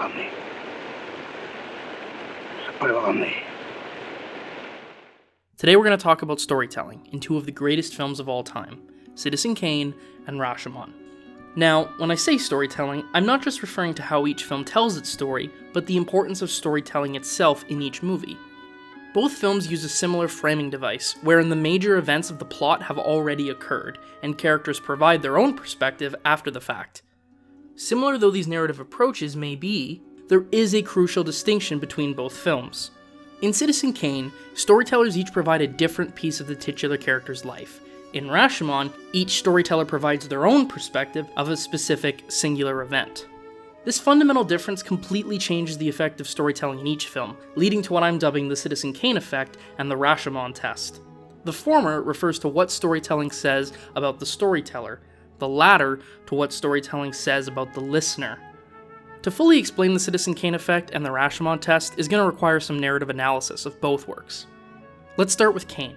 on me. So put it on me. Today we're going to talk about storytelling in two of the greatest films of all time, Citizen Kane and Rashomon. Now, when I say storytelling, I'm not just referring to how each film tells its story, but the importance of storytelling itself in each movie. Both films use a similar framing device, wherein the major events of the plot have already occurred, and characters provide their own perspective after the fact. Similar though these narrative approaches may be, there is a crucial distinction between both films. In Citizen Kane, storytellers each provide a different piece of the titular character's life. In Rashomon, each storyteller provides their own perspective of a specific, singular event. This fundamental difference completely changes the effect of storytelling in each film, leading to what I'm dubbing the Citizen Kane Effect and the Rashomon Test. The former refers to what storytelling says about the storyteller, the latter to what storytelling says about the listener. To fully explain the Citizen Kane Effect and the Rashomon Test is going to require some narrative analysis of both works. Let's start with Kane.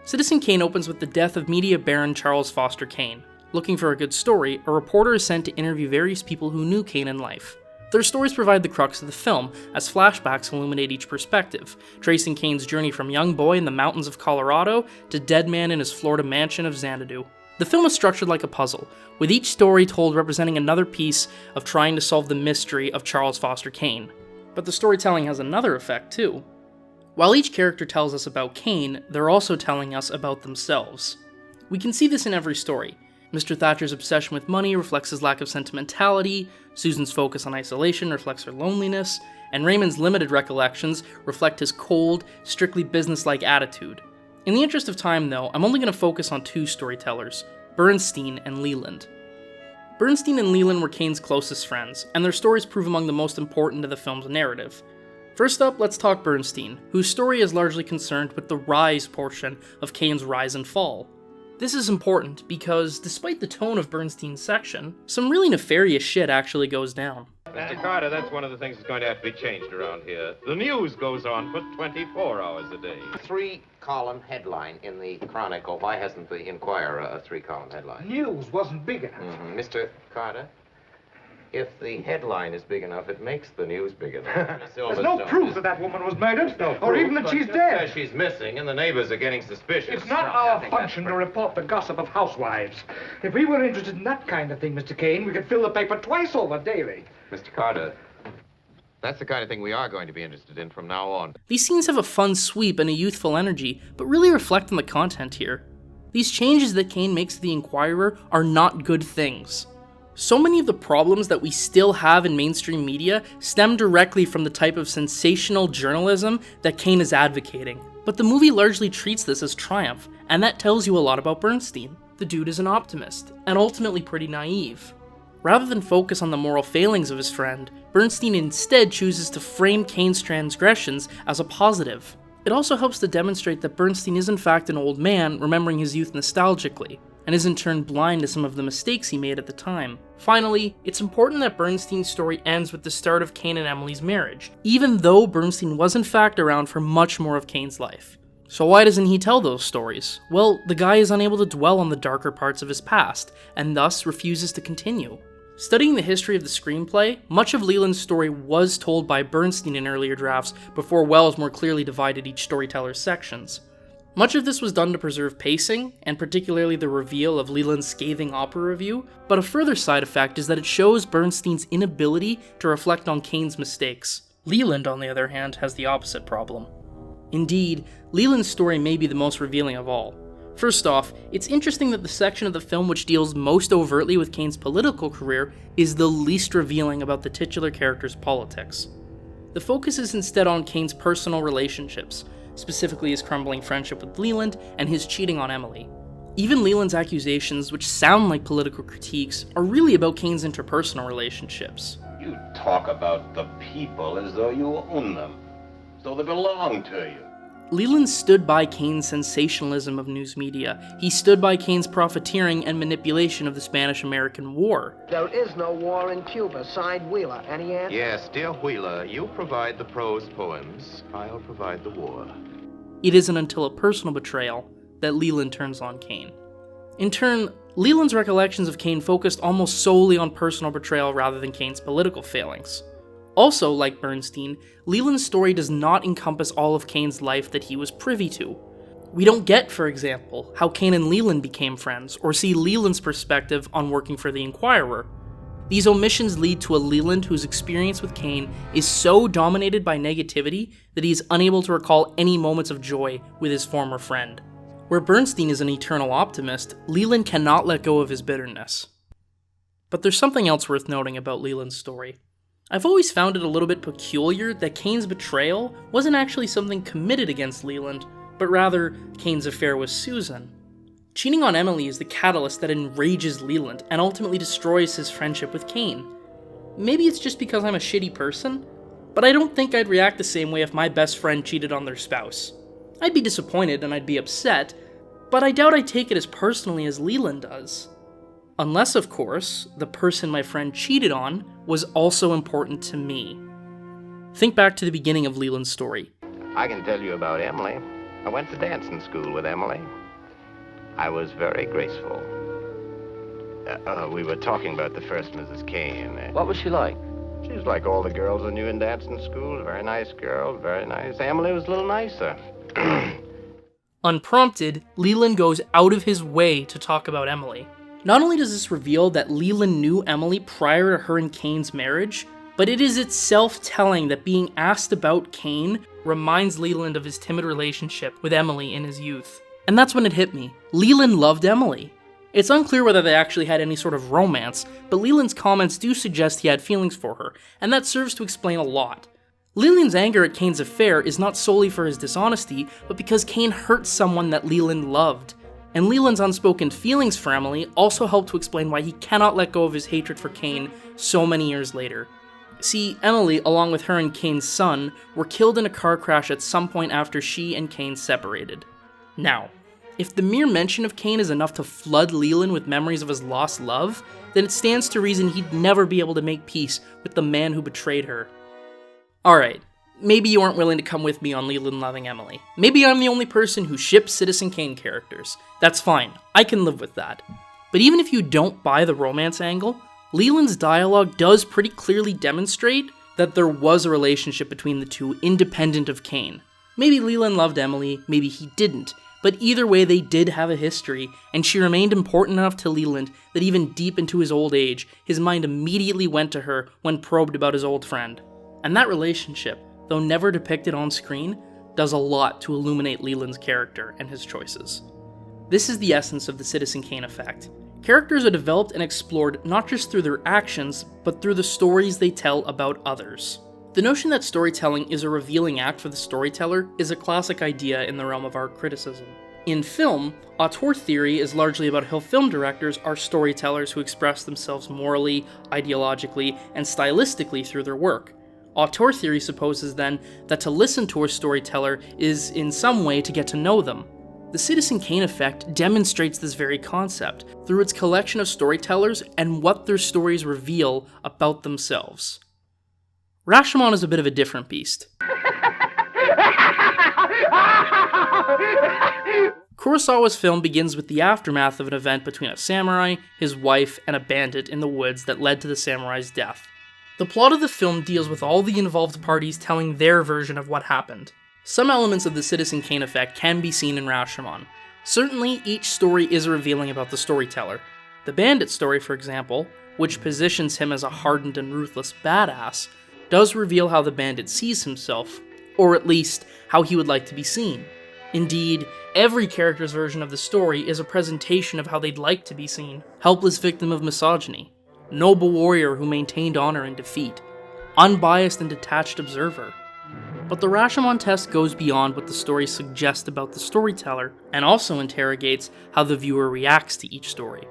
Citizen Kane opens with the death of media baron Charles Foster Kane. Looking for a good story, a reporter is sent to interview various people who knew Kane in life. Their stories provide the crux of the film, as flashbacks illuminate each perspective, tracing Kane's journey from young boy in the mountains of Colorado to dead man in his Florida mansion of Xanadu. The film is structured like a puzzle, with each story told representing another piece of trying to solve the mystery of Charles Foster Kane. But the storytelling has another effect too. While each character tells us about Kane, they're also telling us about themselves. We can see this in every story. Mr. Thatcher's obsession with money reflects his lack of sentimentality, Susan's focus on isolation reflects her loneliness, and Raymond's limited recollections reflect his cold, strictly businesslike attitude. In the interest of time though, I'm only going to focus on two storytellers, Bernstein and Leland. Bernstein and Leland were Kane's closest friends, and their stories prove among the most important to the film's narrative. First up, let's talk Bernstein, whose story is largely concerned with the rise portion of Kane's rise and fall. This is important because, despite the tone of Bernstein's section, some really nefarious shit actually goes down. Mr. Carter, that's one of the things that's going to have to be changed around here. The news goes on for 24 hours a day. A three-column headline in the Chronicle. Why hasn't the Inquirer a three-column headline? News wasn't big enough. Mr. Carter, if the headline is big enough, it makes the news big enough. There's no proof that that woman was murdered, or even that she's Says dead. she's missing, and the neighbors are getting suspicious. It's not our function to report the gossip of housewives. If we were interested in that kind of thing, Mr. Kane, we could fill the paper twice over daily. Mr. Carter, that's the kind of thing we are going to be interested in from now on. These scenes have a fun sweep and a youthful energy, but really reflect on the content here. These changes that Kane makes to the Inquirer are not good things. So many of the problems that we still have in mainstream media stem directly from the type of sensational journalism that Kane is advocating. But the movie largely treats this as triumph, and that tells you a lot about Bernstein. The dude is an optimist, and ultimately pretty naive. Rather than focus on the moral failings of his friend, Bernstein instead chooses to frame Kane's transgressions as a positive. It also helps to demonstrate that Bernstein is in fact an old man remembering his youth nostalgically, and is in turn blind to some of the mistakes he made at the time. Finally, it's important that Bernstein's story ends with the start of Kane and Emily's marriage, even though Bernstein was in fact around for much more of Kane's life. So why doesn't he tell those stories? Well, the guy is unable to dwell on the darker parts of his past, and thus refuses to continue. Studying the history of the screenplay, much of Leland's story was told by Bernstein in earlier drafts before Wells more clearly divided each storyteller's sections. Much of this was done to preserve pacing, and particularly the reveal of Leland's scathing opera review, but a further side effect is that it shows Bernstein's inability to reflect on Kane's mistakes. Leland, on the other hand, has the opposite problem. Indeed, Leland's story may be the most revealing of all. First off, it's interesting that the section of the film which deals most overtly with Kane's political career is the least revealing about the titular character's politics. The focus is instead on Kane's personal relationships, specifically his crumbling friendship with Leland and his cheating on Emily. Even Leland's accusations, which sound like political critiques, are really about Kane's interpersonal relationships. You talk about the people as though you own them, as though they belong to you. Leland stood by Kane's sensationalism of news media. He stood by Kane's profiteering and manipulation of the Spanish-American War. There is no war in Cuba. Signed, Wheeler. Any answer? Yes, dear Wheeler, you provide the prose poems, I'll provide the war. It isn't until a personal betrayal that Leland turns on Kane. In turn, Leland's recollections of Kane focused almost solely on personal betrayal rather than Kane's political failings. Also, like Bernstein, Leland's story does not encompass all of Kane's life that he was privy to. We don't get, for example, how Kane and Leland became friends, or see Leland's perspective on working for the Inquirer. These omissions lead to a Leland whose experience with Kane is so dominated by negativity that he is unable to recall any moments of joy with his former friend. Where Bernstein is an eternal optimist, Leland cannot let go of his bitterness. But there's something else worth noting about Leland's story. I've always found it a little bit peculiar that Kane's betrayal wasn't actually something committed against Leland, but rather Kane's affair with Susan. Cheating on Emily is the catalyst that enrages Leland and ultimately destroys his friendship with Kane. Maybe it's just because I'm a shitty person, but I don't think I'd react the same way if my best friend cheated on their spouse. I'd be disappointed and I'd be upset, but I doubt I'd take it as personally as Leland does. Unless, of course, the person my friend cheated on was also important to me. Think back to the beginning of Leland's story. I can tell you about Emily. I went to dancing school with Emily. I was very graceful. We were talking about the first Mrs. Kane. What was she like? She was like all the girls I knew in dancing school. A very nice girl, very nice. Emily was a little nicer. Unprompted, Leland goes out of his way to talk about Emily. Not only does this reveal that Leland knew Emily prior to her and Kane's marriage, but it is itself telling that being asked about Kane reminds Leland of his timid relationship with Emily in his youth. And that's when it hit me. Leland loved Emily. It's unclear whether they actually had any sort of romance, but Leland's comments do suggest he had feelings for her, and that serves to explain a lot. Leland's anger at Kane's affair is not solely for his dishonesty, but because Kane hurt someone that Leland loved. And Leland's unspoken feelings for Emily also help to explain why he cannot let go of his hatred for Kane so many years later. See, Emily, along with her and Kane's son, were killed in a car crash at some point after she and Kane separated. Now, if the mere mention of Kane is enough to flood Leland with memories of his lost love, then it stands to reason he'd never be able to make peace with the man who betrayed her. Alright, maybe you aren't willing to come with me on Leland loving Emily. Maybe I'm the only person who ships Citizen Kane characters. That's fine, I can live with that. But even if you don't buy the romance angle, Leland's dialogue does pretty clearly demonstrate that there was a relationship between the two independent of Kane. Maybe Leland loved Emily, maybe he didn't, but either way they did have a history, and she remained important enough to Leland that even deep into his old age, his mind immediately went to her when probed about his old friend. And that relationship, though never depicted on screen, does a lot to illuminate Leland's character and his choices. This is the essence of the Citizen Kane Effect. Characters are developed and explored not just through their actions, but through the stories they tell about others. The notion that storytelling is a revealing act for the storyteller is a classic idea in the realm of art criticism. In film, auteur theory is largely about how film directors are storytellers who express themselves morally, ideologically, and stylistically through their work. Auteur theory supposes then that to listen to a storyteller is in some way to get to know them. The Citizen Kane Effect demonstrates this very concept through its collection of storytellers and what their stories reveal about themselves. Rashomon is a bit of a different beast. Kurosawa's film begins with the aftermath of an event between a samurai, his wife, and a bandit in the woods that led to the samurai's death. The plot of the film deals with all the involved parties telling their version of what happened. Some elements of the Citizen Kane Effect can be seen in Rashomon. Certainly, each story is revealing about the storyteller. The bandit story, for example, which positions him as a hardened and ruthless badass, does reveal how the bandit sees himself, or at least how he would like to be seen. Indeed, every character's version of the story is a presentation of how they'd like to be seen. Helpless victim of misogyny, noble warrior who maintained honor in defeat, unbiased and detached observer. But the Rashomon Test goes beyond what the story suggests about the storyteller, and also interrogates how the viewer reacts to each story.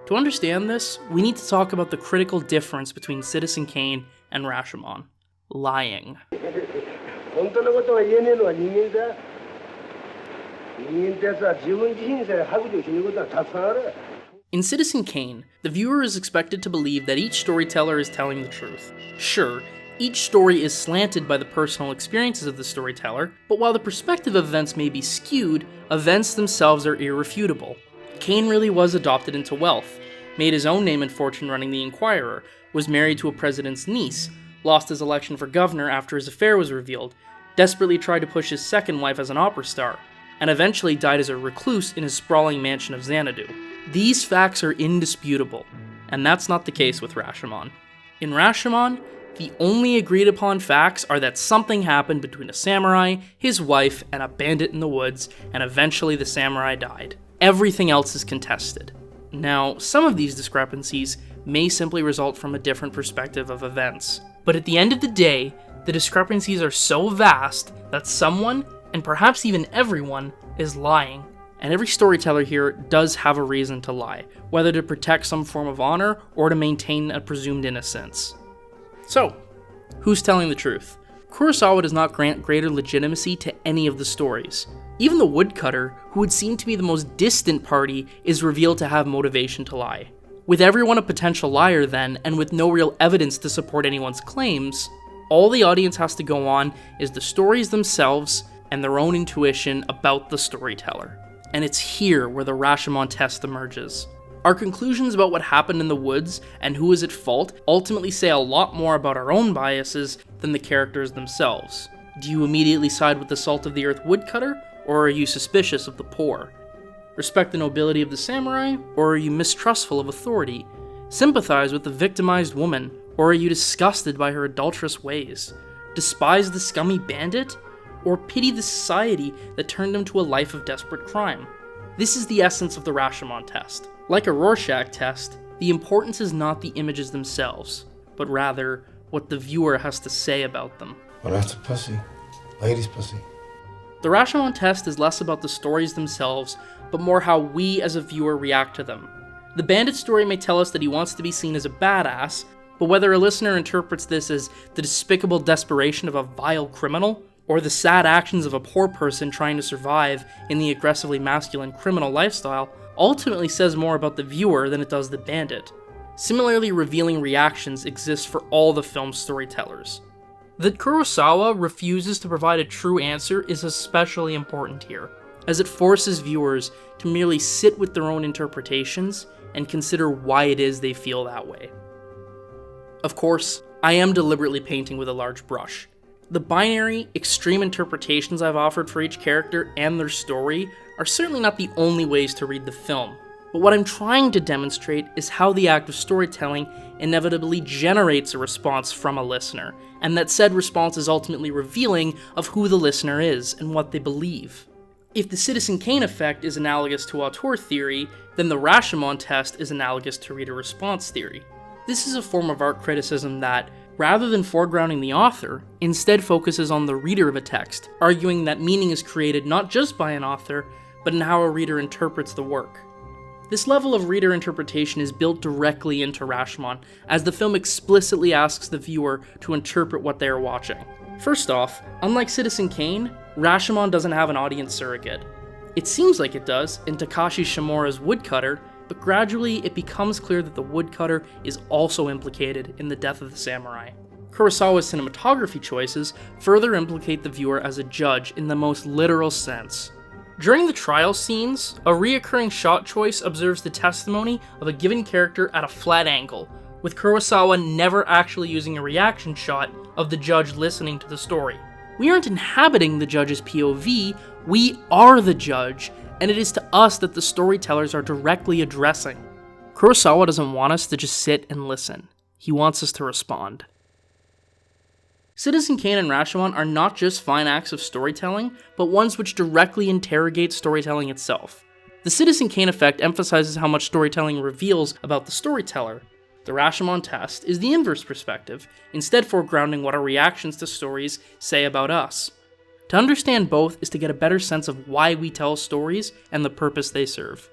To understand this, we need to talk about the critical difference between Citizen Kane and Rashomon: lying. In Citizen Kane, the viewer is expected to believe that each storyteller is telling the truth. Sure, each story is slanted by the personal experiences of the storyteller, but while the perspective of events may be skewed, events themselves are irrefutable. Kane really was adopted into wealth, made his own name and fortune running the Inquirer, was married to a president's niece, lost his election for governor after his affair was revealed, desperately tried to push his second wife as an opera star, and eventually died as a recluse in his sprawling mansion of Xanadu. These facts are indisputable, and that's not the case with Rashomon. In Rashomon, the only agreed upon facts are that something happened between a samurai, his wife, and a bandit in the woods, and eventually the samurai died. Everything else is contested. Now, some of these discrepancies may simply result from a different perspective of events, but at the end of the day, the discrepancies are so vast that someone, and perhaps even everyone, is lying. And every storyteller here does have a reason to lie, whether to protect some form of honor or to maintain a presumed innocence. So, who's telling the truth? Kurosawa does not grant greater legitimacy to any of the stories. Even the woodcutter, who would seem to be the most distant party, is revealed to have motivation to lie. With everyone a potential liar then, and with no real evidence to support anyone's claims, all the audience has to go on is the stories themselves and their own intuition about the storyteller. And it's here where the Rashomon test emerges. Our conclusions about what happened in the woods and who is at fault ultimately say a lot more about our own biases than the characters themselves. Do you immediately side with the salt of the earth woodcutter, or are you suspicious of the poor? Respect the nobility of the samurai, or are you mistrustful of authority? Sympathize with the victimized woman, or are you disgusted by her adulterous ways? Despise the scummy bandit, or pity the society that turned him to a life of desperate crime? This is the essence of the Rashomon test. Like a Rorschach test, the importance is not the images themselves, but rather what the viewer has to say about them. Well, that's a pussy. Lady's pussy. The Rashomon test is less about the stories themselves, but more how we as a viewer react to them. The bandit story may tell us that he wants to be seen as a badass, but whether a listener interprets this as the despicable desperation of a vile criminal, or the sad actions of a poor person trying to survive in the aggressively masculine criminal lifestyle, ultimately says more about the viewer than it does the bandit. Similarly revealing reactions exist for all the film's storytellers. That Kurosawa refuses to provide a true answer is especially important here, as it forces viewers to merely sit with their own interpretations and consider why it is they feel that way. Of course, I am deliberately painting with a large brush. The binary, extreme interpretations I've offered for each character and their story are certainly not the only ways to read the film, but what I'm trying to demonstrate is how the act of storytelling inevitably generates a response from a listener, and that said response is ultimately revealing of who the listener is and what they believe. If the Citizen Kane Effect is analogous to Auteur Theory, then the Rashomon Test is analogous to reader response theory. This is a form of art criticism that, rather than foregrounding the author, instead focuses on the reader of a text, arguing that meaning is created not just by an author, but in how a reader interprets the work. This level of reader interpretation is built directly into Rashomon, as the film explicitly asks the viewer to interpret what they are watching. First off, unlike Citizen Kane, Rashomon doesn't have an audience surrogate. It seems like it does in Takashi Shimura's Woodcutter, but gradually it becomes clear that the woodcutter is also implicated in the death of the samurai. Kurosawa's cinematography choices further implicate the viewer as a judge in the most literal sense. During the trial scenes, a reoccurring shot choice observes the testimony of a given character at a flat angle, with Kurosawa never actually using a reaction shot of the judge listening to the story. We aren't inhabiting the judge's POV, we are the judge, and it is to us that the storytellers are directly addressing. Kurosawa doesn't want us to just sit and listen. He wants us to respond. Citizen Kane and Rashomon are not just fine acts of storytelling, but ones which directly interrogate storytelling itself. The Citizen Kane Effect emphasizes how much storytelling reveals about the storyteller. The Rashomon Test is the inverse perspective, instead foregrounding what our reactions to stories say about us. To understand both is to get a better sense of why we tell stories and the purpose they serve.